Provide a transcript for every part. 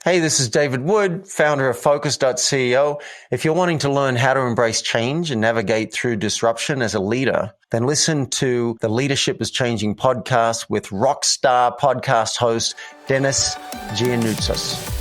Hey, this is David Wood, founder of Focus.CEO. If you're wanting to learn how to embrace change and navigate through disruption as a leader, then listen to the Leadership is Changing podcast with rock star podcast host Dennis Giannoutsas.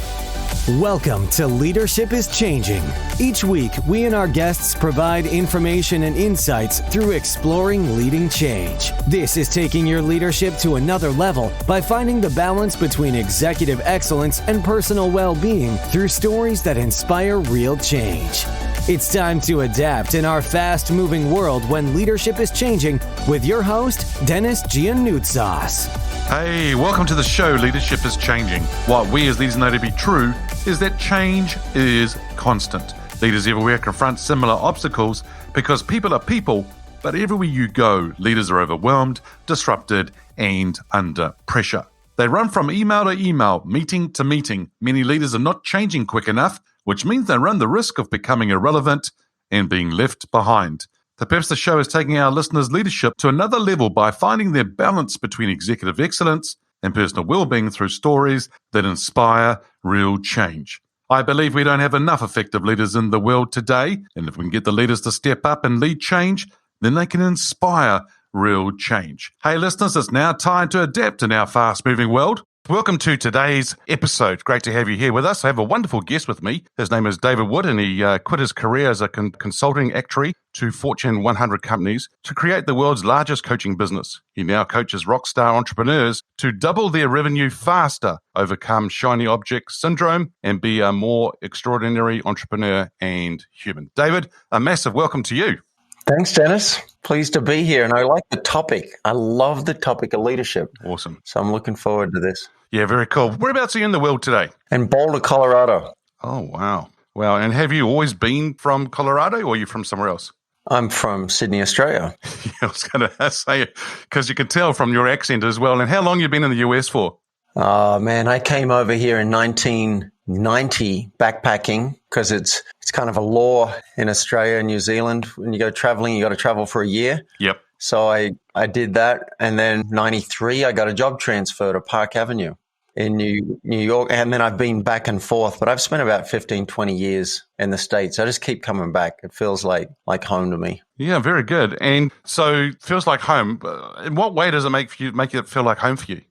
Welcome to Leadership is Changing. Each week, we and our guests provide information and insights through exploring leading change. This is taking your leadership to another level by finding the balance between executive excellence and personal well-being through stories that inspire real change. It's time to adapt in our fast-moving world when leadership is changing with your host, Dennis Giannoutsas. Hey, welcome to the show, Leadership is Changing. What we as leaders know to be true is that change is constant. Leaders everywhere confront similar obstacles because people are people, but everywhere you go, leaders are overwhelmed, disrupted, and under pressure. They run from email to email, meeting to meeting. Many leaders are not changing quick enough, which means they run the risk of becoming irrelevant and being left behind. Perhaps the show is taking our listeners' leadership to another level by finding their balance between executive excellence and personal well-being through stories that inspire real change. I believe we don't have enough effective leaders in the world today, and if we can get the leaders to step up and lead change, then they can inspire real change. Hey listeners, it's now time to adapt in our fast-moving world. Welcome to today's episode. Great to have you here with us. I have a wonderful guest with me. His name is David Wood, and he quit his career as a consulting actuary to Fortune 100 companies to create the world's largest coaching business. He now coaches rock star entrepreneurs to double their revenue faster, overcome shiny object syndrome, and be a more extraordinary entrepreneur and human. David, a massive welcome to you. Thanks, Dennis. Pleased to be here. And I like the topic. I love the topic of leadership. Awesome. So I'm looking forward to this. Yeah, very cool. Whereabouts are you in the world today? In Boulder, Colorado. Oh, wow. Wow. And have you always been from Colorado or are you from somewhere else? I'm from Sydney, Australia. Yeah, I was going to say it because you can tell from your accent as well. And how long have you been in the US for? Oh, man, I came over here in 1990 backpacking because it's kind of a law in Australia and New Zealand. When you go traveling, you got to travel for a year. Yep. So I did that. And then 93, I got a job transfer to Park Avenue in New York. And then I've been back and forth, but I've spent about 15, 20 years in the States. I just keep coming back. It feels like home to me. Yeah, very good. And so feels like home. In what way does it make it feel like home for you?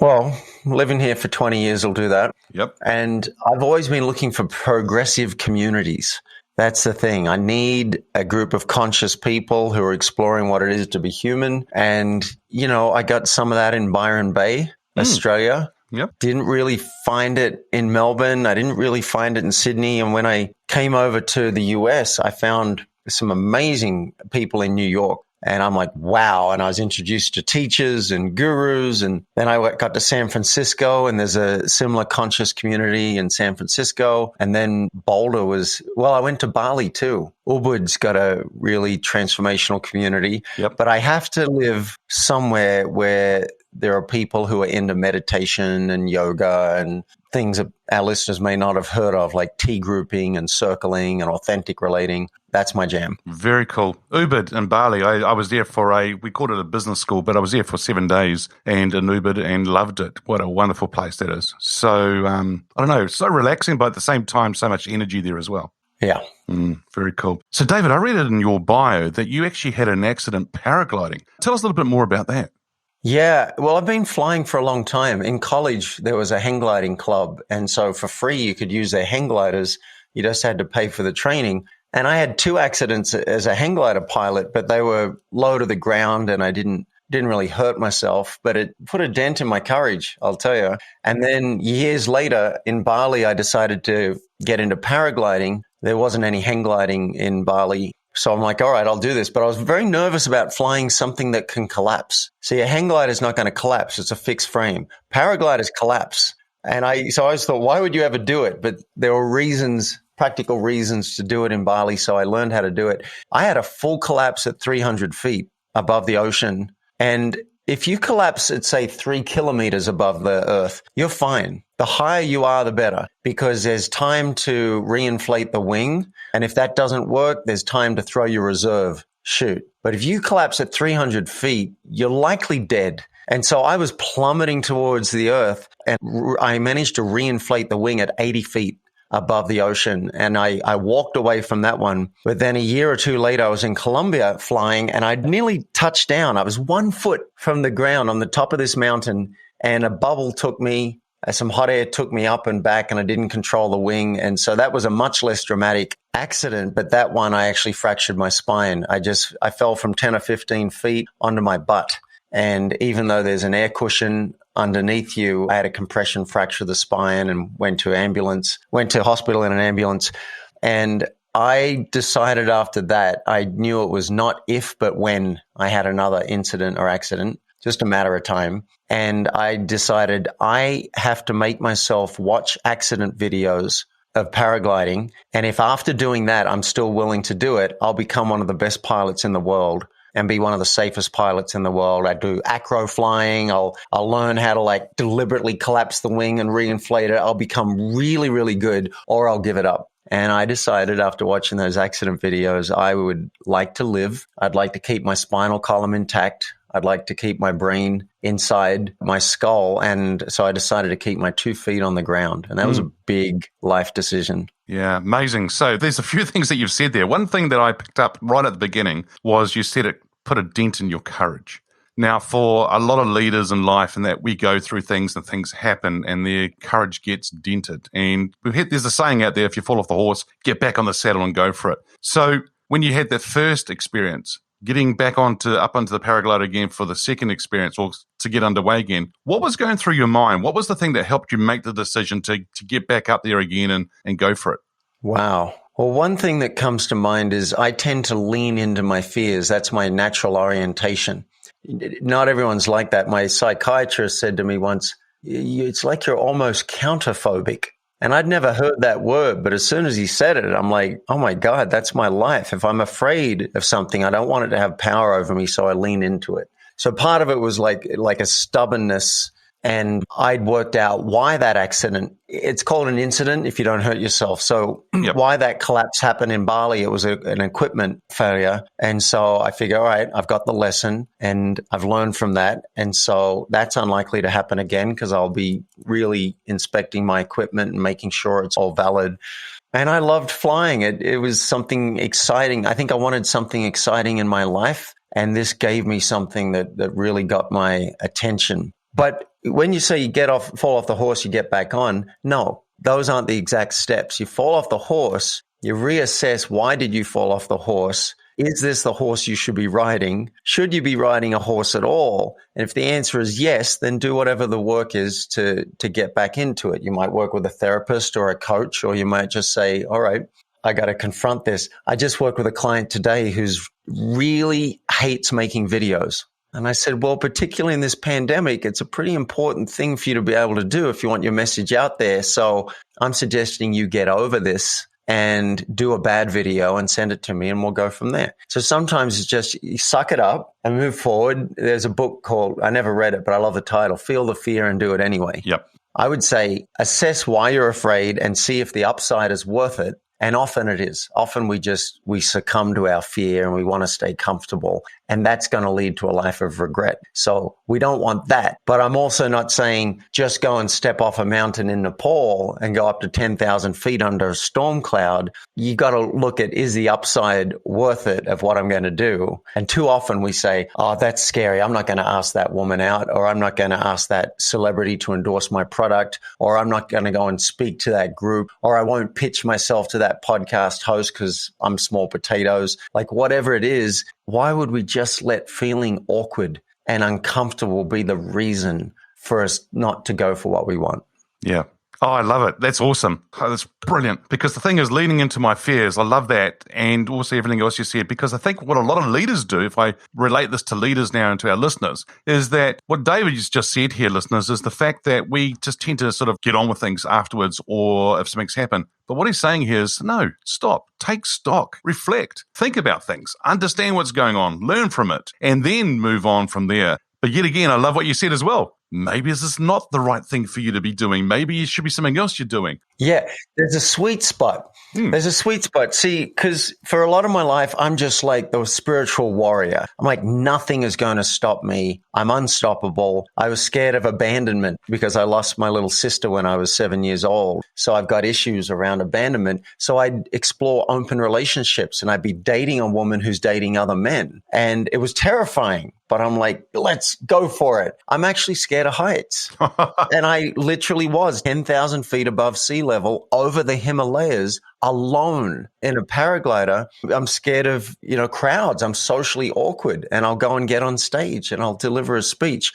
Well, living here for 20 years will do that. Yep. And I've always been looking for progressive communities. That's the thing. I need a group of conscious people who are exploring what it is to be human. And, I got some of that in Byron Bay, Australia. Yep. Didn't really find it in Melbourne. I didn't really find it in Sydney. And when I came over to the US, I found some amazing people in New York. And I'm like, wow. And I was introduced to teachers and gurus. And then I got to San Francisco, and there's a similar conscious community in San Francisco. And then Boulder I went to Bali too. Ubud's got a really transformational community. Yep. But I have to live somewhere where there are people who are into meditation and yoga and things that our listeners may not have heard of, like tea grouping and circling and authentic relating. That's my jam. Very cool. Ubud in Bali, I was there we called it a business school, but I was there for 7 days and in Ubud and loved it. What a wonderful place that is. So, I don't know, so relaxing, but at the same time, so much energy there as well. Yeah. Very cool. So, David, I read it in your bio that you actually had an accident paragliding. Tell us a little bit more about that. Yeah, well, I've been flying for a long time. In college, there was a hang gliding club. And so for free, you could use their hang gliders. You just had to pay for the training. And I had 2 accidents as a hang glider pilot, but they were low to the ground and I didn't really hurt myself, but it put a dent in my courage, I'll tell you. And then years later in Bali, I decided to get into paragliding. There wasn't any hang gliding in Bali. So I'm like, all right, I'll do this. But I was very nervous about flying something that can collapse. See, a hang glider is not going to collapse. It's a fixed frame. Paragliders collapse. And I always thought, why would you ever do it? But there were practical reasons to do it in Bali. So I learned how to do it. I had a full collapse at 300 feet above the ocean. And if you collapse at, say, 3 kilometers above the earth, you're fine. The higher you are, the better, because there's time to reinflate the wing. And if that doesn't work, there's time to throw your reserve chute. But if you collapse at 300 feet, you're likely dead. And so I was plummeting towards the earth, and I managed to reinflate the wing at 80 feet above the ocean. And I walked away from that one. But then a year or two later, I was in Colombia flying, and I'd nearly touched down. I was 1 foot from the ground on the top of this mountain, and a bubble took me, some hot air took me up and back, and I didn't control the wing. And so that was a much less dramatic accident. But that one, I actually fractured my spine. I fell from 10 or 15 feet onto my butt. And even though there's an air cushion underneath you, I had a compression fracture of the spine and went to hospital in an ambulance. And I decided after that, I knew it was not if, but when I had another incident or accident, just a matter of time. And I decided I have to make myself watch accident videos of paragliding. And if after doing that, I'm still willing to do it, I'll become one of the best pilots in the world and be one of the safest pilots in the world. I do acro flying. I'll learn how to deliberately collapse the wing and reinflate it. I'll become really, really good, or I'll give it up. And I decided after watching those accident videos, I would like to live. I'd like to keep my spinal column intact. I'd like to keep my brain inside my skull. And so I decided to keep my 2 feet on the ground. And that was a big life decision. Yeah, amazing. So there's a few things that you've said there. One thing that I picked up right at the beginning was you said it put a dent in your courage. Now, for a lot of leaders in life, and that we go through things and things happen and their courage gets dented. And there's a saying out there, if you fall off the horse, get back on the saddle and go for it. So when you had that first experience, getting back up onto the paraglider again for the second experience or to get underway again, what was going through your mind? What was the thing that helped you make the decision to get back up there again and go for it? Wow. Well, one thing that comes to mind is I tend to lean into my fears. That's my natural orientation. Not everyone's like that. My psychiatrist said to me once, it's like you're almost counter-phobic. And I'd never heard that word, but as soon as he said it, I'm like, oh my God, that's my life. If I'm afraid of something, I don't want it to have power over me, so I lean into it. So part of it was like a stubbornness, and I'd worked out why that accident, it's called an incident if you don't hurt yourself. So why that collapse happened in Bali, it was an equipment failure. And so I figure, all right, I've got the lesson and I've learned from that. And so that's unlikely to happen again because I'll be really inspecting my equipment and making sure it's all valid. And I loved flying. It was something exciting. I think I wanted something exciting in my life. And this gave me something that really got my attention. But when you say fall off the horse, you get back on, no, those aren't the exact steps. You fall off the horse, you reassess, why did you fall off the horse? Is this the horse you should be riding? Should you be riding a horse at all? And if the answer is yes, then do whatever the work is to get back into it. You might work with a therapist or a coach, or you might just say, all right, I got to confront this. I just worked with a client today who's really hates making videos. And I said, well, particularly in this pandemic, it's a pretty important thing for you to be able to do if you want your message out there. So I'm suggesting you get over this and do a bad video and send it to me and we'll go from there. So sometimes it's just you suck it up and move forward. There's a book called, I never read it, but I love the title, Feel the Fear and Do It Anyway. Yep. I would say assess why you're afraid and see if the upside is worth it. And often it is. Often we succumb to our fear and we want to stay comfortable. And that's going to lead to a life of regret. So we don't want that. But I'm also not saying just go and step off a mountain in Nepal and go up to 10,000 feet under a storm cloud. You got to look at, is the upside worth it of what I'm going to do? And too often we say, oh, that's scary. I'm not going to ask that woman out, or I'm not going to ask that celebrity to endorse my product, or I'm not going to go and speak to that group, or I won't pitch myself to that podcast host because I'm small potatoes. Like whatever it is, why would we just let feeling awkward and uncomfortable be the reason for us not to go for what we want? Yeah. Oh, I love it. That's awesome. Oh, that's brilliant. Because the thing is, leaning into my fears, I love that. And also everything else you said, because I think what a lot of leaders do, if I relate this to leaders now and to our listeners, is that what David just said here, listeners, is the fact that we just tend to sort of get on with things afterwards or if something's happened. But what he's saying here is, no, stop, take stock, reflect, think about things, understand what's going on, learn from it, and then move on from there. But yet again, I love what you said as well. maybe this is not the right thing for you to be doing. Maybe it should be something else you're doing. Yeah, there's a sweet spot. There's a sweet spot. See, because for a lot of my life, I'm just like the spiritual warrior. I'm like, nothing is going to stop me. I'm unstoppable. I was scared of abandonment because I lost my little sister when I was 7 years old. So I've got issues around abandonment. So I'd explore open relationships and I'd be dating a woman who's dating other men. And it was terrifying. But I'm like, let's go for it. I'm actually scared of heights. And I literally was 10,000 feet above sea level over the Himalayas alone in a paraglider. I'm scared of, crowds. I'm socially awkward and I'll go and get on stage and I'll deliver a speech.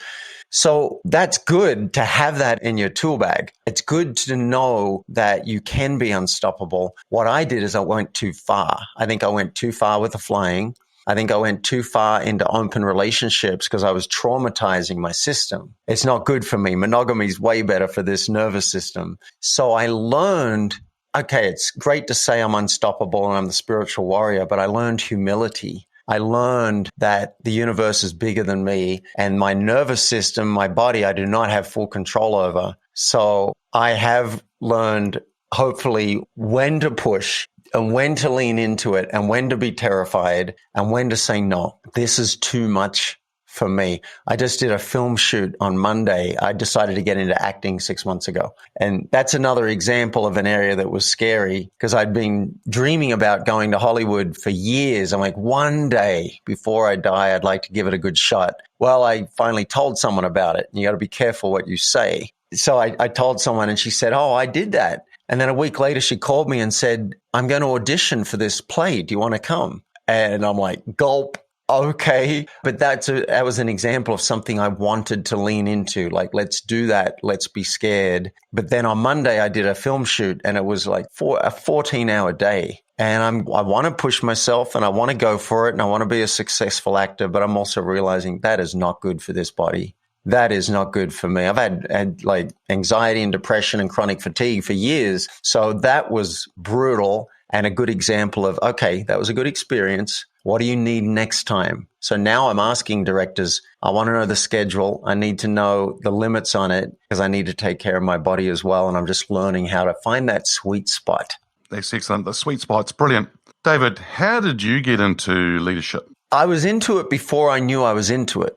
So that's good to have that in your tool bag. It's good to know that you can be unstoppable. What I did is I went too far. I think I went too far with the flying. I think I went too far into open relationships because I was traumatizing my system. It's not good for me. Monogamy is way better for this nervous system. So I learned, okay, it's great to say I'm unstoppable and I'm the spiritual warrior, but I learned humility. I learned that the universe is bigger than me and my nervous system, my body, I do not have full control over. So I have learned, hopefully, when to push and when to lean into it and when to be terrified and when to say, no, this is too much for me. I just did a film shoot on Monday. I decided to get into acting 6 months ago. And that's another example of an area that was scary because I'd been dreaming about going to Hollywood for years. I'm like, one day before I die, I'd like to give it a good shot. Well, I finally told someone about it. You got to be careful what you say. So I told someone and she said, oh, I did that. And then a week later, she called me and said, I'm going to audition for this play. Do you want to come? And I'm like, gulp. Okay. But that was an example of something I wanted to lean into. Like, let's do that. Let's be scared. But then on Monday, I did a film shoot and it was like a 14-hour day. And I want to push myself and I want to go for it and I want to be a successful actor. But I'm also realizing that is not good for this body. That is not good for me. I've had like anxiety and depression and chronic fatigue for years. So that was brutal and a good example of, okay, that was a good experience. What do you need next time? So now I'm asking directors, I want to know the schedule. I need to know the limits on it because I need to take care of my body as well. And I'm just learning how to find that sweet spot. That's excellent. The sweet spot's brilliant. David, how did you get into leadership? I was into it before I knew I was into it.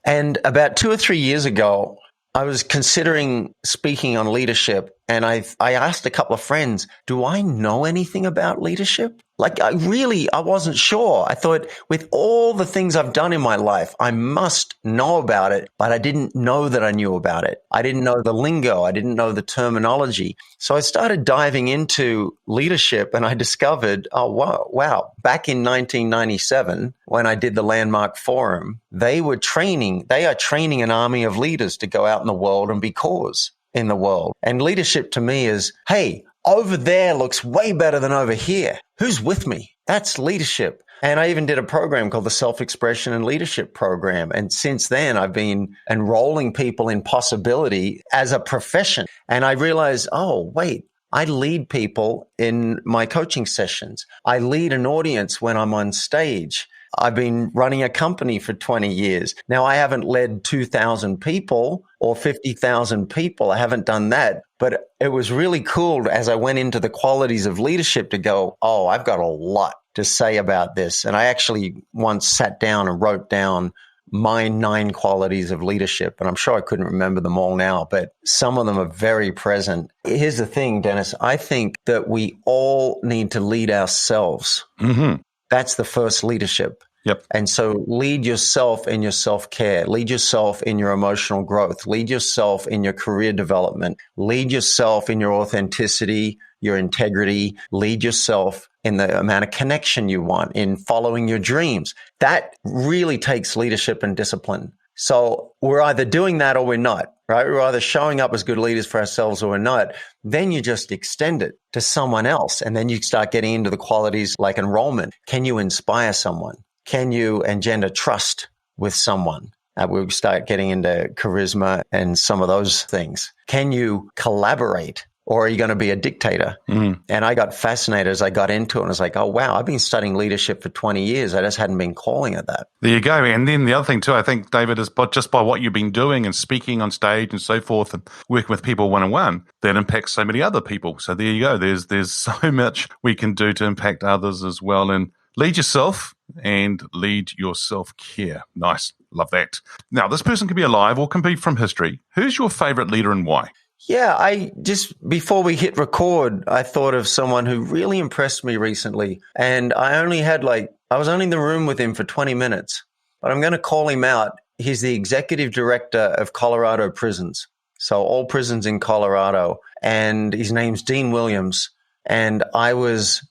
And about 2 or 3 years ago, I was considering speaking on leadership. And I asked a couple of friends, do I know anything about leadership? Like, I wasn't sure. I thought with all the things I've done in my life, I must know about it, but I didn't know that I knew about it. I didn't know the lingo. I didn't know the terminology. So I started diving into leadership and I discovered, oh, wow. Back in 1997, when I did the Landmark Forum, they are training an army of leaders to go out in the world and be cause in the world. And leadership to me is, hey, over there looks way better than over here. Who's with me? That's leadership. And I even did a program called the Self-Expression and Leadership Program. And since then, I've been enrolling people in possibility as a profession. And I realized, oh, wait, I lead people in my coaching sessions. I lead an audience when I'm on stage. I've been running a company for 20 years. Now, I haven't led 2,000 people or 50,000 people. I haven't done that. But it was really cool as I went into the qualities of leadership to go, oh, I've got a lot to say about this. And I actually once sat down and wrote down my 9 qualities of leadership. And I'm sure I couldn't remember them all now, but some of them are very present. Here's the thing, Dennis. I think that we all need to lead ourselves. Mm-hmm. That's the first leadership. Yep. And so lead yourself in your self-care, lead yourself in your emotional growth, lead yourself in your career development, lead yourself in your authenticity, your integrity, lead yourself in the amount of connection you want, in following your dreams. That really takes leadership and discipline. So we're either doing that or we're not, right? We're either showing up as good leaders for ourselves or we're not. Then you just extend it to someone else. And then you start getting into the qualities like enrollment. Can you inspire someone? Can you engender trust with someone? We'll start getting into charisma and some of those things. Can you collaborate? or are you going to be a dictator? And I got fascinated as I got into it. And I was like, oh, wow, I've been studying leadership for 20 years. I just hadn't been calling it that. There you go. And then the other thing too, I think, David, is just by what you've been doing and speaking on stage and so forth and working with people one-on-one, that impacts so many other people. So there you go. There's so much we can do to impact others as well. And lead yourself and lead your self-care. Nice. Love that. Now, this person can be alive or can be from history. Who's your favorite leader and why? Yeah, I just, before we hit record, I thought of someone who really impressed me recently. And I was only in the room with him for 20 minutes, but I'm going to call him out. He's the executive director of Colorado prisons. So all prisons in Colorado. And his name's Dean Williams. And I was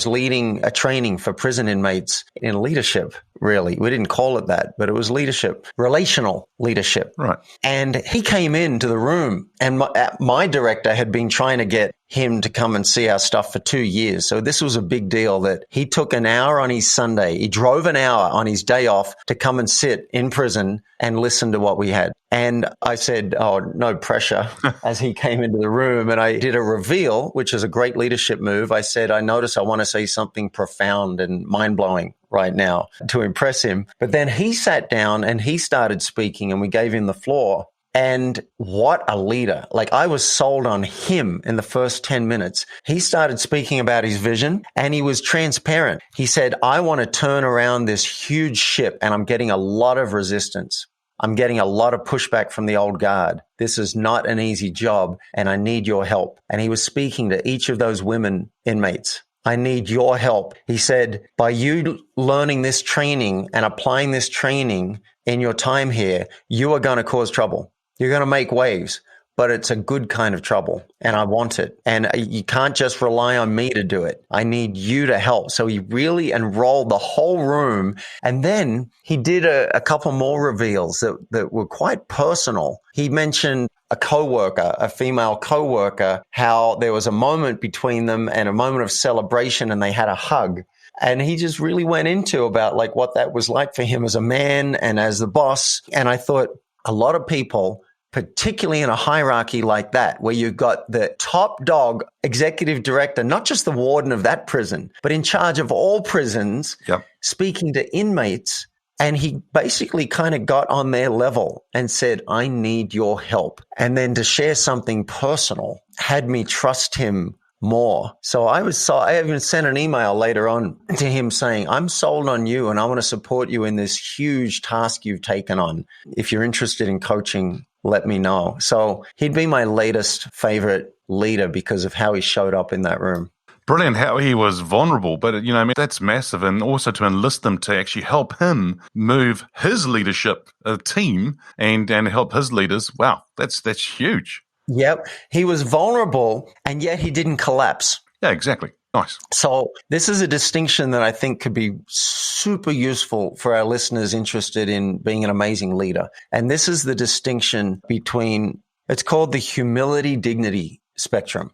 leading a training for prison inmates in leadership, really. We didn't call it that, but it was leadership, relational leadership. Right. And he came into the room, and my director had been trying to get him to come and see our stuff for 2 years. So this was a big deal that he took an hour on his Sunday. He drove an hour on his day off to come and sit in prison and listen to what we had. And I said, oh, no pressure, as he came into the room. And I did a reveal, which is a great leadership move. I said, I notice I want to say something profound and mind-blowing right now to impress him. But then he sat down and he started speaking, and we gave him the floor. And what a leader. Like, I was sold on him in the first 10 minutes. He started speaking about his vision, and he was transparent. He said, I want to turn around this huge ship, and I'm getting a lot of resistance. I'm getting a lot of pushback from the old guard. This is not an easy job, and I need your help. And he was speaking to each of those women inmates. I need your help. He said, by you learning this training and applying this training in your time here, you are going to cause trouble. You're going to make waves, but it's a good kind of trouble, and I want it. And you can't just rely on me to do it. I need you to help. So he really enrolled the whole room. And then he did a couple more reveals that were quite personal. He mentioned a female coworker, how there was a moment between them and a moment of celebration, and they had a hug. And he just really went into about like what that was like for him as a man and as the boss. And I thought a lot of people, particularly in a hierarchy like that, where you've got the top dog executive director, not just the warden of that prison, but in charge of all prisons, speaking to inmates. And he basically kind of got on their level and said, I need your help. And then to share something personal had me trust him more. So I even sent an email later on to him saying, I'm sold on you, and I want to support you in this huge task you've taken on. If you're interested in coaching, let me know. So he'd be my latest favorite leader because of how he showed up in that room. Brilliant how he was vulnerable, but that's massive. And also to enlist them to actually help him move his leadership team and help his leaders. Wow, that's huge. Yep. He was vulnerable, and yet he didn't collapse. Yeah, exactly. Nice. So this is a distinction that I think could be super useful for our listeners interested in being an amazing leader. And this is the distinction between, it's called the humility-dignity spectrum.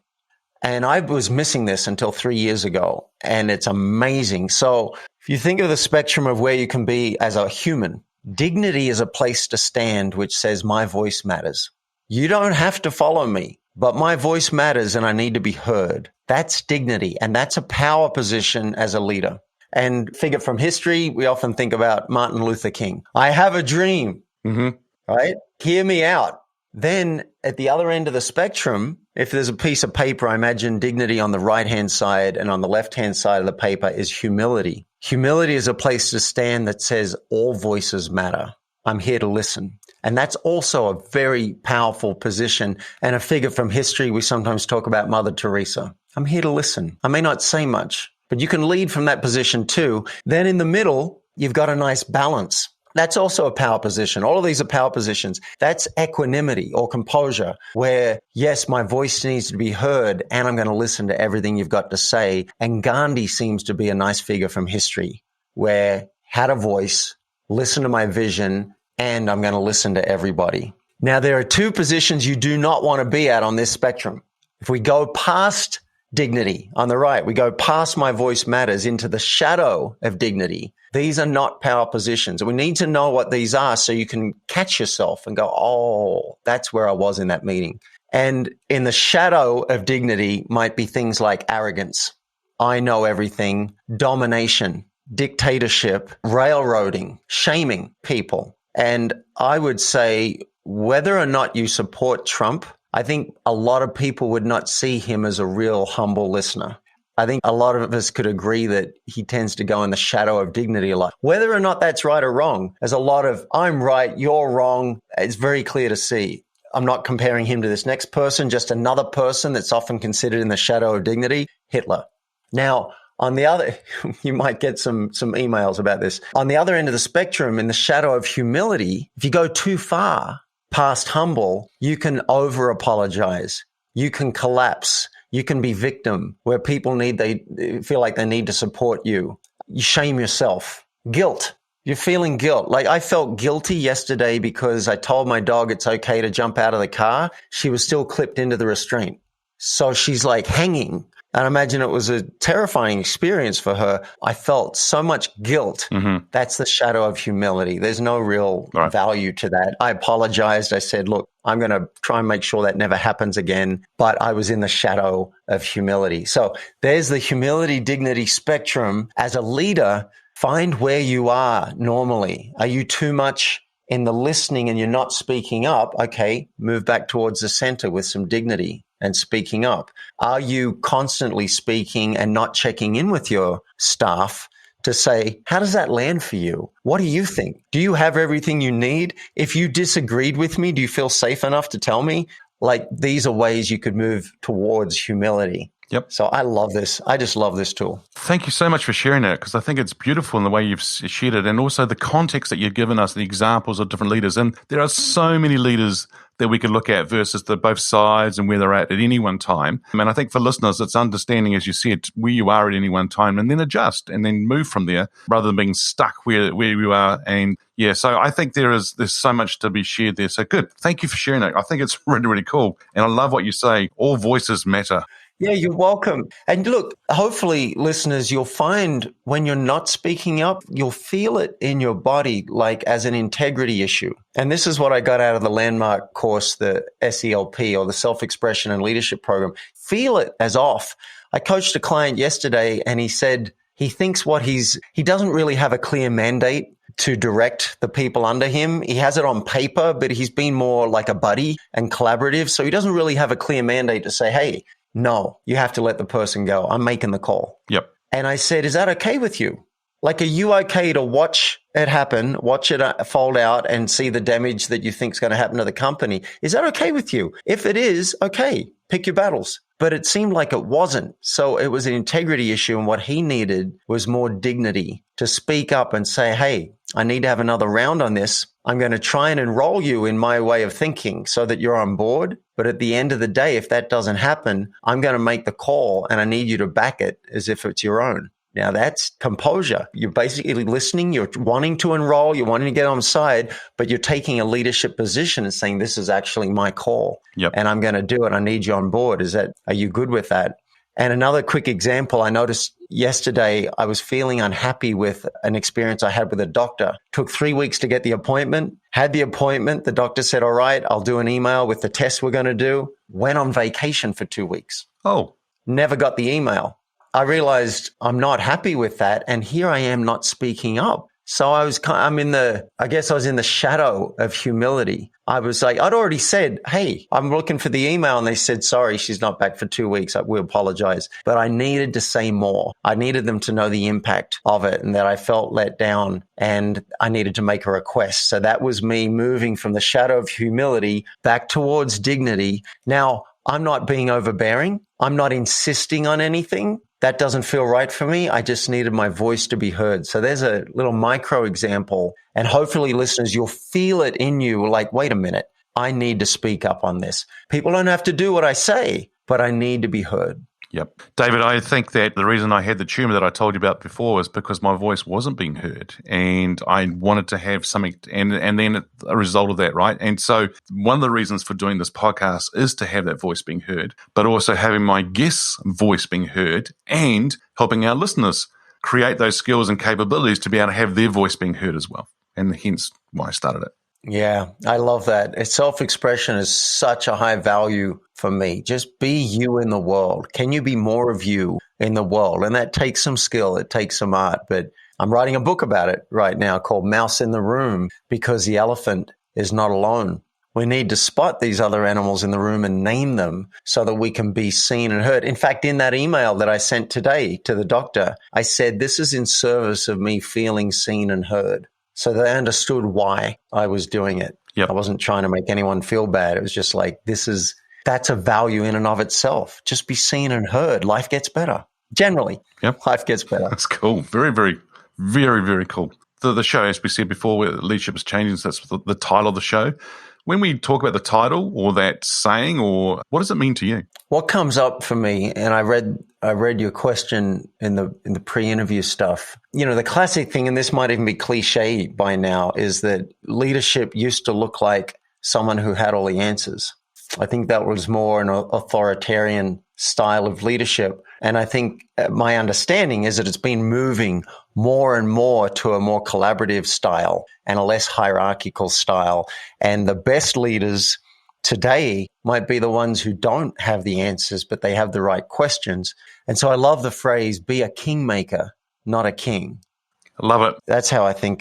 And I was missing this until 3 years ago, and it's amazing. So if you think of the spectrum of where you can be as a human, dignity is a place to stand which says, my voice matters. You don't have to follow me, but my voice matters and I need to be heard. That's dignity, and that's a power position as a leader. And figure from history, we often think about Martin Luther King. I have a dream, right? Hear me out. Then at the other end of the spectrum, if there's a piece of paper, I imagine dignity on the right-hand side, and on the left-hand side of the paper is humility. Humility is a place to stand that says all voices matter. I'm here to listen. And that's also a very powerful position. And a figure from history, we sometimes talk about Mother Teresa. I'm here to listen. I may not say much, but you can lead from that position too. Then in the middle, you've got a nice balance. That's also a power position. All of these are power positions. That's equanimity or composure, where, yes, my voice needs to be heard, and I'm going to listen to everything you've got to say. And Gandhi seems to be a nice figure from history, where had a voice, listen to my vision, and I'm going to listen to everybody. Now, there are two positions you do not want to be at on this spectrum. If we go past dignity on the right, we go past my voice matters into the shadow of dignity. These are not power positions. We need to know what these are so you can catch yourself and go, oh, that's where I was in that meeting. And in the shadow of dignity might be things like arrogance, I know everything, domination, dictatorship, railroading, shaming people. And I would say whether or not you support Trump, I think a lot of people would not see him as a real humble listener. I think a lot of us could agree that he tends to go in the shadow of dignity a lot. Whether or not that's right or wrong, there's a lot of I'm right, you're wrong. It's very clear to see. I'm not comparing him to this next person, just another person that's often considered in the shadow of dignity, Hitler. Now, on the other, you might get some emails about this. On the other end of the spectrum, in the shadow of humility, if you go too far past humble, you can over apologize. You can collapse. You can be victim where people they feel like they need to support you. You shame yourself. Guilt. You're feeling guilt. Like I felt guilty yesterday because I told my dog it's okay to jump out of the car. She was still clipped into the restraint. So she's like hanging. And I imagine it was a terrifying experience for her. I felt so much guilt. Mm-hmm. That's the shadow of humility. There's no real value to that. I apologized. I said, look, I'm going to try and make sure that never happens again. But I was in the shadow of humility. So there's the humility, dignity spectrum. As a leader, find where you are normally. Are you too much in the listening and you're not speaking up? Okay, move back towards the center with some dignity and speaking up. Are you constantly speaking and not checking in with your staff to say, how does that land for you? What do you think? Do you have everything you need? If you disagreed with me, do you feel safe enough to tell me? Like these are ways you could move towards humility. Yep. So I love this. I just love this tool. Thank you so much for sharing that, because I think it's beautiful in the way you've shared it, and also the context that you've given us, the examples of different leaders. And there are so many leaders that we could look at versus the both sides and where they're at any one time. And I think for listeners, it's understanding, as you said, where you are at any one time and then adjust and then move from there rather than being stuck where you are. And yeah, so I think there's so much to be shared there. So good. Thank you for sharing it. I think it's really, really cool. And I love what you say. All voices matter. Yeah, you're welcome. And look, hopefully, listeners, you'll find when you're not speaking up, you'll feel it in your body like as an integrity issue. And this is what I got out of the landmark course, the SELP or the Self-Expression and Leadership Program. Feel it as off. I coached a client yesterday and he said he thinks he doesn't really have a clear mandate to direct the people under him. He has it on paper, but he's been more like a buddy and collaborative. So he doesn't really have a clear mandate to say, hey, no, you have to let the person go. I'm making the call. Yep. And I said, is that okay with you? Like, are you okay to watch it happen, watch it fold out and see the damage that you think is going to happen to the company? Is that okay with you? If it is, okay, pick your battles. But it seemed like it wasn't. So it was an integrity issue. And what he needed was more dignity to speak up and say, hey, I need to have another round on this. I'm going to try and enroll you in my way of thinking so that you're on board. But at the end of the day, if that doesn't happen, I'm going to make the call and I need you to back it as if it's your own. Now that's composure. You're basically listening. You're wanting to enroll. You're wanting to get on side, but you're taking a leadership position and saying, this is actually my call. Yep. And I'm going to do it. I need you on board. Are you good with that? And another quick example, I noticed yesterday I was feeling unhappy with an experience I had with a doctor. Took 3 weeks to get the appointment, had the appointment. The doctor said, all right, I'll do an email with the tests we're going to do. Went on vacation for 2 weeks. Oh. Never got the email. I realized I'm not happy with that. And here I am not speaking up. So I was in the shadow of humility. I was like, I'd already said, hey, I'm looking for the email. And they said, sorry, she's not back for 2 weeks. We apologize. But I needed to say more. I needed them to know the impact of it and that I felt let down and I needed to make a request. So that was me moving from the shadow of humility back towards dignity. Now, I'm not being overbearing. I'm not insisting on anything. That doesn't feel right for me. I just needed my voice to be heard. So there's a little micro example. And hopefully, listeners, you'll feel it in you like, wait a minute, I need to speak up on this. People don't have to do what I say, but I need to be heard. Yep. David, I think that the reason I had the tumor that I told you about before was because my voice wasn't being heard and I wanted to have something and then a result of that, right? And so one of the reasons for doing this podcast is to have that voice being heard, but also having my guest's voice being heard and helping our listeners create those skills and capabilities to be able to have their voice being heard as well. And hence why I started it. Yeah, I love that. Self-expression is such a high value for me. Just be you in the world. Can you be more of you in the world? And that takes some skill. It takes some art. But I'm writing a book about it right now called Mouse in the Room, because the elephant is not alone. We need to spot these other animals in the room and name them so that we can be seen and heard. In fact, in that email that I sent today to the doctor, I said, this is in service of me feeling seen and heard. So they understood why I was doing it. Yep. I wasn't trying to make anyone feel bad. It was just like, that's a value in and of itself. Just be seen and heard. Life gets better. Generally, Yep. life gets better. That's cool. Very, very, very, very cool. The show, as we said before, where leadership is changing, so that's the title of the show. When we talk about the title or that saying, or what does it mean to you? What comes up for me, and I read your question in the pre-interview stuff. You know, the classic thing, and this might even be cliche by now, is that leadership used to look like someone who had all the answers. I think that was more an authoritarian style of leadership. And I think my understanding is that it's been moving more and more to a more collaborative style and a less hierarchical style. And the best leaders today might be the ones who don't have the answers, but they have the right questions. And so I love the phrase, be a kingmaker, not a king. I love it. That's how I think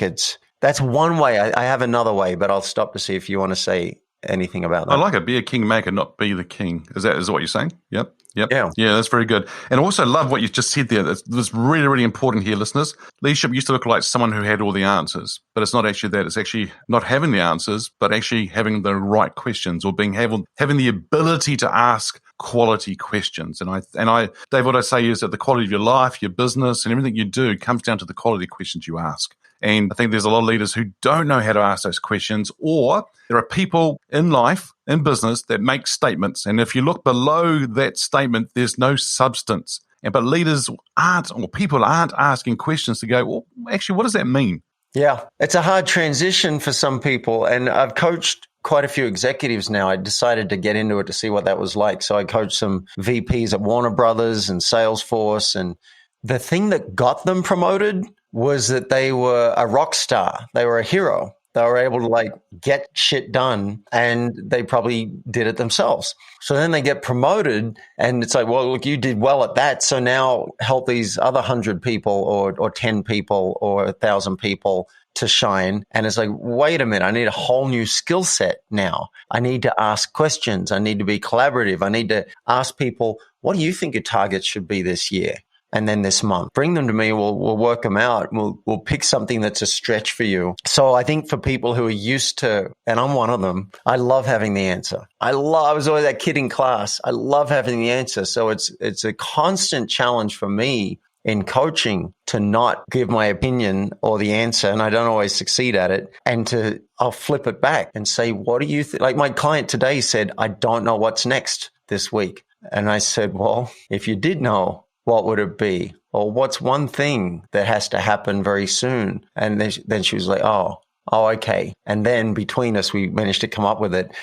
that's one way. I have another way, but I'll stop to see if you want to say anything about that. I like it. Be a kingmaker, not be the king. Is that what you're saying? Yep. Yeah. That's very good. And I also love what you just said there. That's really, really important here, listeners. Leadership used to look like someone who had all the answers, but it's not actually that. It's actually not having the answers, but actually having the right questions, or having the ability to ask quality questions. And I, Dave, what I say is that the quality of your life, your business, and everything you do comes down to the quality of questions you ask. And I think there's a lot of leaders who don't know how to ask those questions, or there are people in life, in business, that make statements. And if you look below that statement, there's no substance. But leaders people aren't asking questions to go, well, actually, what does that mean? Yeah, it's a hard transition for some people. And I've coached quite a few executives now. I decided to get into it to see what that was like. So I coached some VPs at Warner Brothers and Salesforce. And the thing that got them promoted was that they were a rock star. They were a hero. They were able to get shit done, and they probably did it themselves. So then they get promoted, and it's like, well, look, you did well at that. So now help these other 100 people or 10 people or 1,000 people to shine. And it's like, wait a minute, I need a whole new skill set now. I need to ask questions. I need to be collaborative. I need to ask people, what do you think your targets should be this year? And then this month, bring them to me. We'll work them out. We'll pick something that's a stretch for you. So I think for people who are used to, and I'm one of them, I love having the answer. I was always that kid in class. I love having the answer. So it's a constant challenge for me in coaching to not give my opinion or the answer, and I don't always succeed at it. And I'll flip it back and say, what do you think? Like my client today said, I don't know what's next this week. And I said, well, if you did know, what would it be? Or what's one thing that has to happen very soon? And then she was like, oh, okay. And then between us, we managed to come up with it.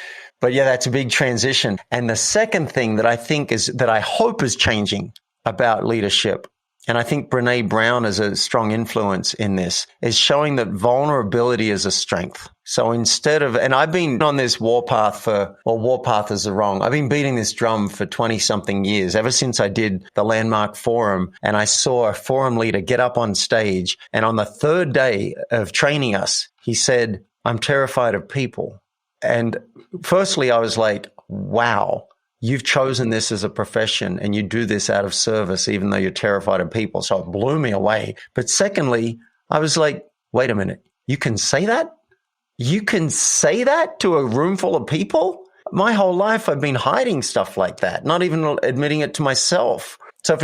But yeah, that's a big transition. And the second thing that I hope is changing about leadership, and I think Brene Brown is a strong influence in this, is showing that vulnerability is a strength. So instead of, and I've been on this warpath is wrong. I've been beating this drum for 20 something years, ever since I did the Landmark Forum, and I saw a forum leader get up on stage. And on the third day of training us, he said, I'm terrified of people. And firstly, I was like, wow. You've chosen this as a profession and you do this out of service, even though you're terrified of people. So it blew me away. But secondly, I was like, wait a minute, you can say that? You can say that to a room full of people? My whole life, I've been hiding stuff like that, not even admitting it to myself. So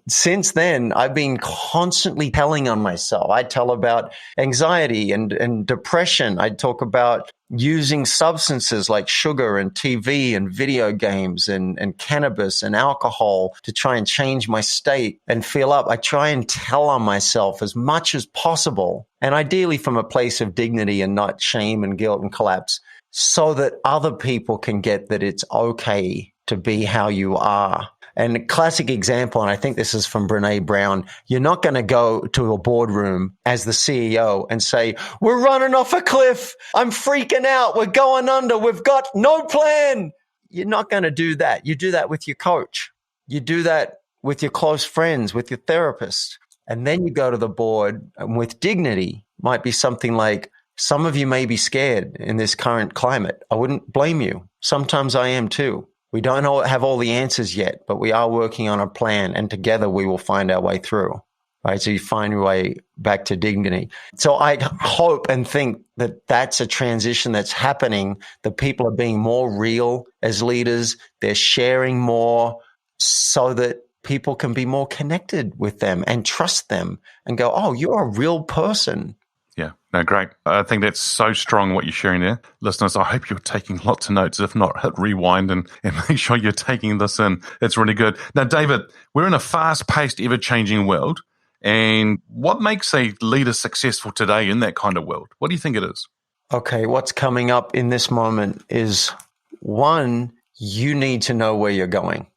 since then, I've been constantly telling on myself. I tell about anxiety and depression. I talk about using substances like sugar and TV and video games and cannabis and alcohol to try and change my state and feel up. I try and tell on myself as much as possible, and ideally from a place of dignity and not shame and guilt and collapse, so that other people can get that it's okay to be how you are. And a classic example, and I think this is from Brene Brown, you're not going to go to a boardroom as the CEO and say, we're running off a cliff. I'm freaking out. We're going under. We've got no plan. You're not going to do that. You do that with your coach. You do that with your close friends, with your therapist. And then you go to the board and with dignity might be something like, some of you may be scared in this current climate. I wouldn't blame you. Sometimes I am too. We don't have all the answers yet, but we are working on a plan, and together we will find our way through. Right? So you find your way back to dignity. So I hope and think that that's a transition that's happening, that people are being more real as leaders. They're sharing more so that people can be more connected with them and trust them and go, oh, you're a real person. Yeah, no, great. I think that's so strong what you're sharing there. Listeners, I hope you're taking lots of notes. If not, hit rewind and make sure you're taking this in. It's really good. Now, David, we're in a fast-paced, ever-changing world. And what makes a leader successful today in that kind of world? What do you think it is? Okay, what's coming up in this moment is, one, you need to know where you're going.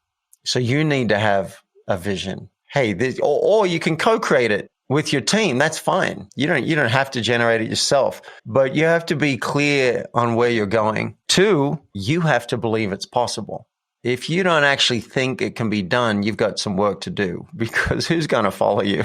So you need to have a vision. Hey, or you can co-create it with your team. That's fine. You don't have to generate it yourself, but you have to be clear on where you're going. Two, you have to believe it's possible. If you don't actually think it can be done, you've got some work to do, because who's going to follow you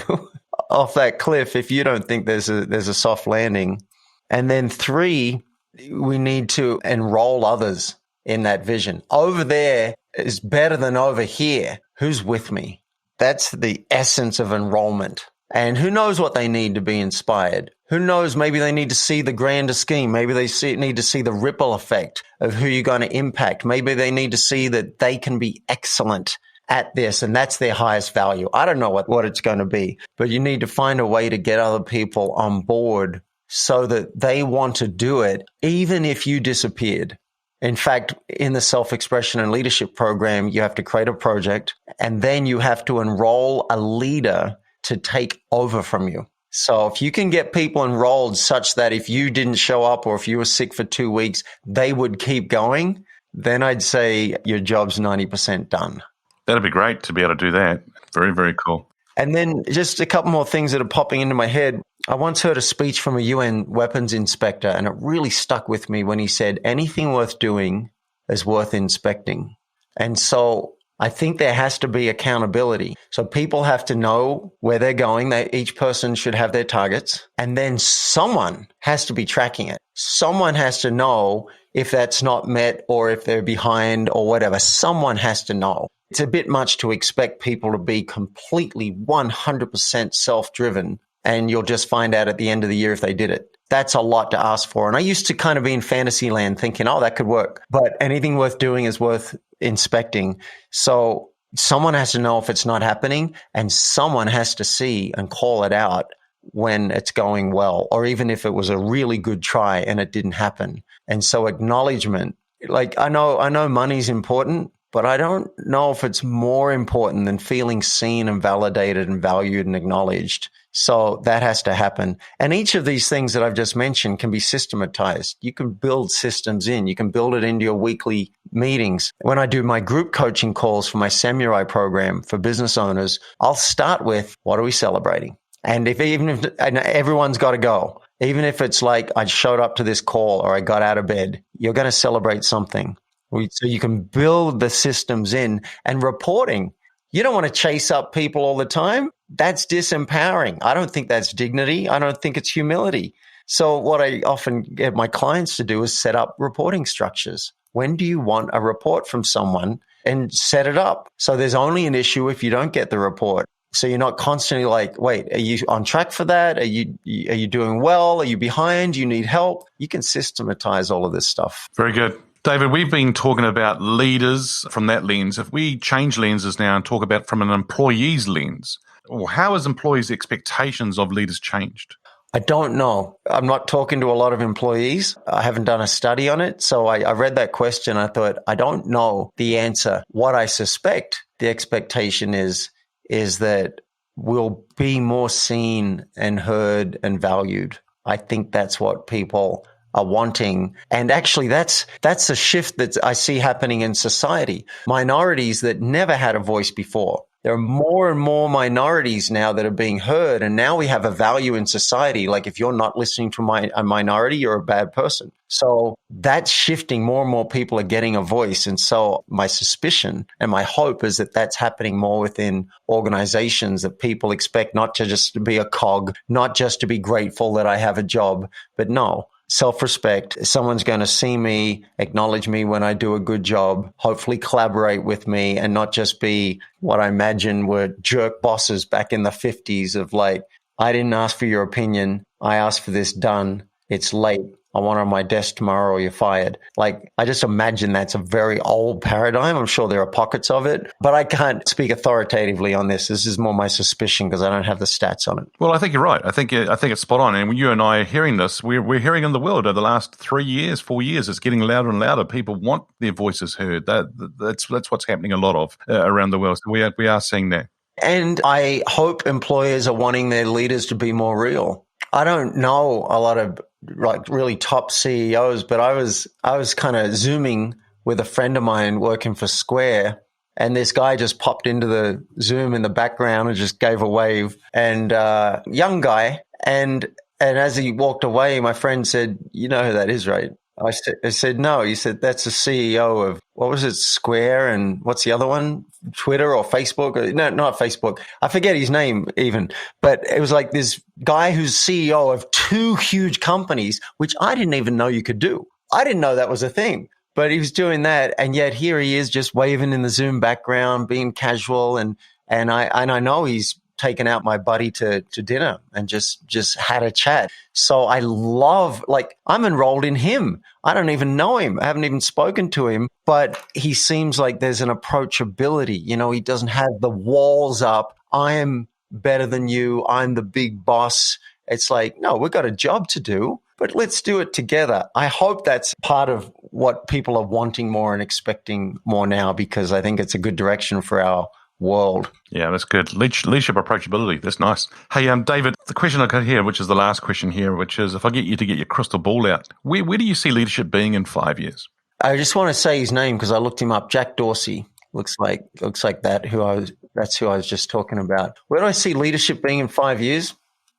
off that cliff if you don't think there's a soft landing? And then three, we need to enroll others in that vision. Over there is better than over here. Who's with me? That's the essence of enrollment. And who knows what they need to be inspired? Who knows? Maybe they need to see the grander scheme. Maybe they need to see the ripple effect of who you're going to impact. Maybe they need to see that they can be excellent at this, and that's their highest value. I don't know what it's going to be, but you need to find a way to get other people on board so that they want to do it, even if you disappeared. In fact, in the self-expression and leadership program, you have to create a project, and then you have to enroll a leader to take over from you. So if you can get people enrolled such that if you didn't show up or if you were sick for 2 weeks, they would keep going, then I'd say your job's 90% done. That'd be great to be able to do that. Very, very cool. And then just a couple more things that are popping into my head. I once heard a speech from a UN weapons inspector, and it really stuck with me when he said, anything worth doing is worth inspecting. And so I think there has to be accountability. So people have to know where they're going. Each person should have their targets. And then someone has to be tracking it. Someone has to know if that's not met or if they're behind or whatever. Someone has to know. It's a bit much to expect people to be completely 100% self-driven, and you'll just find out at the end of the year if they did it. That's a lot to ask for. And I used to kind of be in fantasy land thinking, oh, that could work. But anything worth doing is worth inspecting. So someone has to know if it's not happening, and someone has to see and call it out when it's going well, or even if it was a really good try and it didn't happen. And so acknowledgement, like I know money's important, but I don't know if it's more important than feeling seen and validated and valued and acknowledged. So that has to happen. And each of these things that I've just mentioned can be systematized. You can build systems in. You can build it into your weekly meetings. When I do my group coaching calls for my Samurai program for business owners, I'll start with, what are we celebrating? And even if everyone's got to go, even if it's like I showed up to this call or I got out of bed, you're going to celebrate something. So you can build the systems in. And reporting. You don't want to chase up people all the time. That's disempowering. I don't think that's dignity. I don't think it's humility. So what I often get my clients to do is set up reporting structures. When do you want a report from someone? And set it up. So there's only an issue if you don't get the report. So you're not constantly like, wait, are you on track for that? Are you doing well? Are you behind? Do you need help? You can systematize all of this stuff. Very good. David, we've been talking about leaders from that lens. If we change lenses now and talk about from an employee's lens, how has employees' expectations of leaders changed? I don't know. I'm not talking to a lot of employees. I haven't done a study on it. So I read that question. I thought, I don't know the answer. What I suspect the expectation is that we'll be more seen and heard and valued. I think that's what people are wanting. And actually, that's a shift that I see happening in society. Minorities that never had a voice before. There are more and more minorities now that are being heard. And now we have a value in society. Like if you're not listening to a minority, you're a bad person. So that's shifting. More and more people are getting a voice. And so my suspicion and my hope is that that's happening more within organizations, that people expect not to just to be a cog, not just to be grateful that I have a job, but no. Self-respect. Someone's going to see me, acknowledge me when I do a good job, hopefully collaborate with me and not just be what I imagine were jerk bosses back in the 50s of like, I didn't ask for your opinion. I asked for this done. It's late. I want it on my desk tomorrow or you're fired. Like, I just imagine that's a very old paradigm. I'm sure there are pockets of it, but I can't speak authoritatively on this. This is more my suspicion because I don't have the stats on it. Well, I think you're right. I think it's spot on. And when you and I are hearing this, we're hearing in the world over the last 3 years, 4 years, it's getting louder and louder. People want their voices heard. That's what's happening a lot of around the world. So we are seeing that. And I hope employers are wanting their leaders to be more real. I don't know a lot of like really top CEOs, but I was kind of Zooming with a friend of mine working for Square, and this guy just popped into the Zoom in the background and just gave a wave, and young guy, and as he walked away, my friend said, "You know who that is, right?" I said, no. He said, that's the CEO of, what was it, Square, and what's the other one? Twitter or Facebook? No, not Facebook. I forget his name even. But it was like this guy who's CEO of 2 huge companies, which I didn't even know you could do. I didn't know that was a thing. But he was doing that, and yet here he is just waving in the Zoom background, being casual, and I know he's taken out my buddy to dinner and just had a chat. So I love, like, I'm enrolled in him. I don't even know him. I haven't even spoken to him, but he seems like there's an approachability. You know, he doesn't have the walls up. I am better than you. I'm the big boss. It's like, no, we've got a job to do, but let's do it together. I hope that's part of what people are wanting more and expecting more now, because I think it's a good direction for our world. Yeah, that's good. Leadership approachability. That's nice. Hey, David, the question I got here, which is the last question here, which is, if I get you to get your crystal ball out, where do you see leadership being in 5 years? I just want to say his name because I looked him up. Jack Dorsey looks like that. That's who I was just talking about. Where do I see leadership being in 5 years?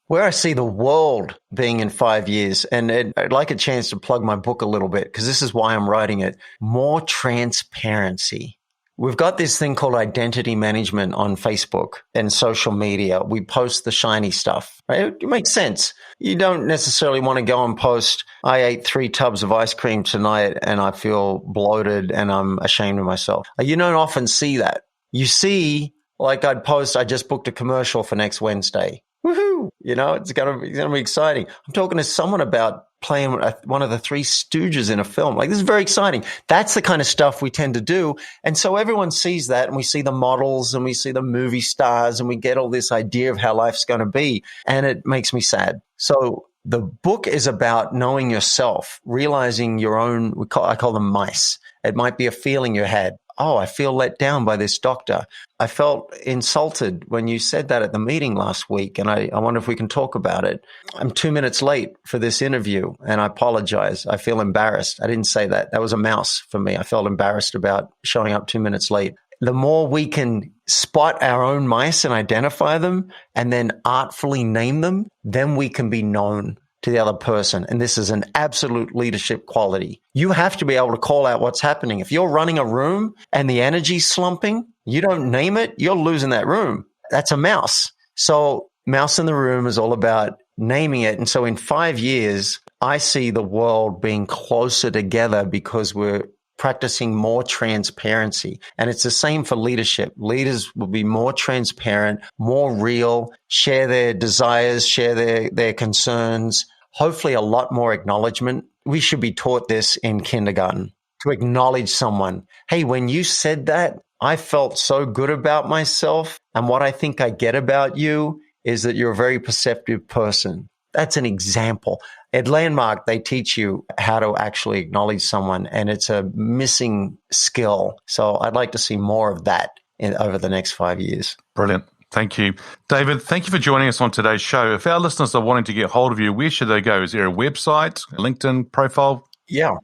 Where I see the world being in 5 years, and I'd like a chance to plug my book a little bit because this is why I'm writing it. More transparency. We've got this thing called identity management on Facebook and social media. We post the shiny stuff, right? It makes sense. You don't necessarily want to go and post, I ate 3 tubs of ice cream tonight and I feel bloated and I'm ashamed of myself. You don't often see that. You see, like I'd post, I just booked a commercial for next Wednesday. Woohoo! You know, it's gonna be exciting. I'm talking to someone about playing one of the 3 Stooges in a film. Like, this is very exciting. That's the kind of stuff we tend to do. And so everyone sees that, and we see the models and we see the movie stars and we get all this idea of how life's going to be. And it makes me sad. So the book is about knowing yourself, realizing your own, I call them mice. It might be a feeling you had. Oh, I feel let down by this doctor. I felt insulted when you said that at the meeting last week, and I wonder if we can talk about it. I'm 2 minutes late for this interview, and I apologize. I feel embarrassed. I didn't say that. That was a mouse for me. I felt embarrassed about showing up 2 minutes late. The more we can spot our own mice and identify them and then artfully name them, then we can be known to the other person. And this is an absolute leadership quality. You have to be able to call out what's happening. If you're running a room and the energy's slumping, you don't name it, you're losing that room. That's a mouse. So mouse in the room is all about naming it. And so in 5 years, I see the world being closer together because we're practicing more transparency. And it's the same for leadership. Leaders will be more transparent, more real, share their desires, share their concerns, hopefully a lot more acknowledgement. We should be taught this in kindergarten, to acknowledge someone. Hey, when you said that, I felt so good about myself. And what I think I get about you is that you're a very perceptive person. That's an example. At Landmark, they teach you how to actually acknowledge someone, and it's a missing skill. So I'd like to see more of that over the next 5 years. Brilliant. Thank you. David, thank you for joining us on today's show. If our listeners are wanting to get hold of you, where should they go? Is there a website, a LinkedIn profile? Yeah,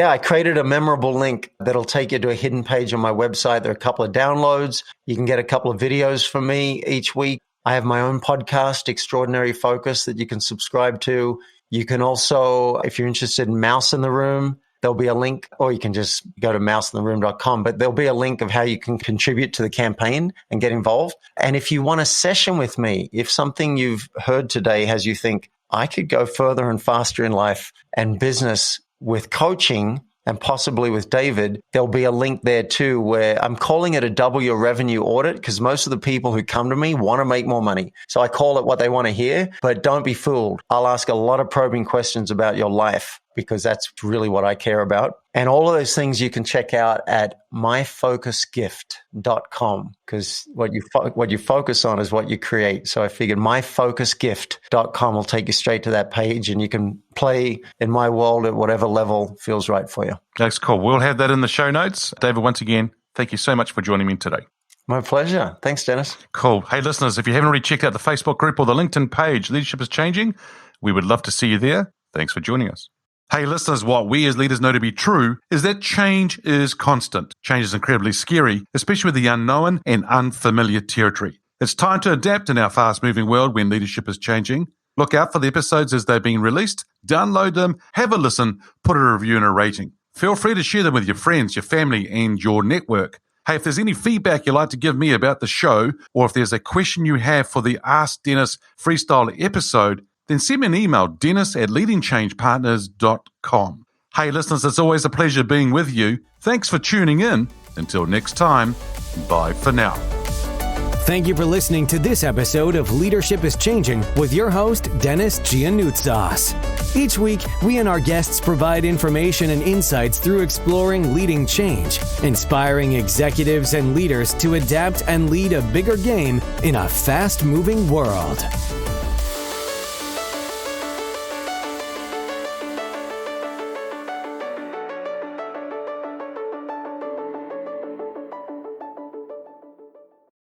I created a memorable link that'll take you to a hidden page on my website. There are a couple of downloads. You can get a couple of videos from me each week. I have my own podcast, Extraordinary Focus, that you can subscribe to. You can also, if you're interested in Mouse in the Room, there'll be a link, or you can just go to mouseintheroom.com, but there'll be a link of how you can contribute to the campaign and get involved. And if you want a session with me, if something you've heard today has you think, I could go further and faster in life and business with coaching and possibly with David, there'll be a link there too, where I'm calling it a double your revenue audit, because most of the people who come to me want to make more money. So I call it what they want to hear, but don't be fooled. I'll ask a lot of probing questions about your life, because that's really what I care about. And all of those things you can check out at myfocusgift.com, because what you focus on is what you create. So I figured myfocusgift.com will take you straight to that page, and you can play in my world at whatever level feels right for you. That's cool. We'll have that in the show notes. David, once again, thank you so much for joining me today. My pleasure. Thanks, Dennis. Cool. Hey, listeners, if you haven't already checked out the Facebook group or the LinkedIn page, Leadership is Changing, we would love to see you there. Thanks for joining us. Hey, listeners, what we as leaders know to be true is that change is constant. Change is incredibly scary, especially with the unknown and unfamiliar territory. It's time to adapt in our fast-moving world when leadership is changing. Look out for the episodes as they're being released. Download them, have a listen, put a review and a rating. Feel free to share them with your friends, your family, and your network. Hey, if there's any feedback you'd like to give me about the show, or if there's a question you have for the Ask Dennis Freestyle episode, then send me an email, dennis@leadingchangepartners.com. Hey, listeners, it's always a pleasure being with you. Thanks for tuning in. Until next time, bye for now. Thank you for listening to this episode of Leadership is Changing with your host, Dennis Giannoutsas. Each week, we and our guests provide information and insights through exploring leading change, inspiring executives and leaders to adapt and lead a bigger game in a fast-moving world.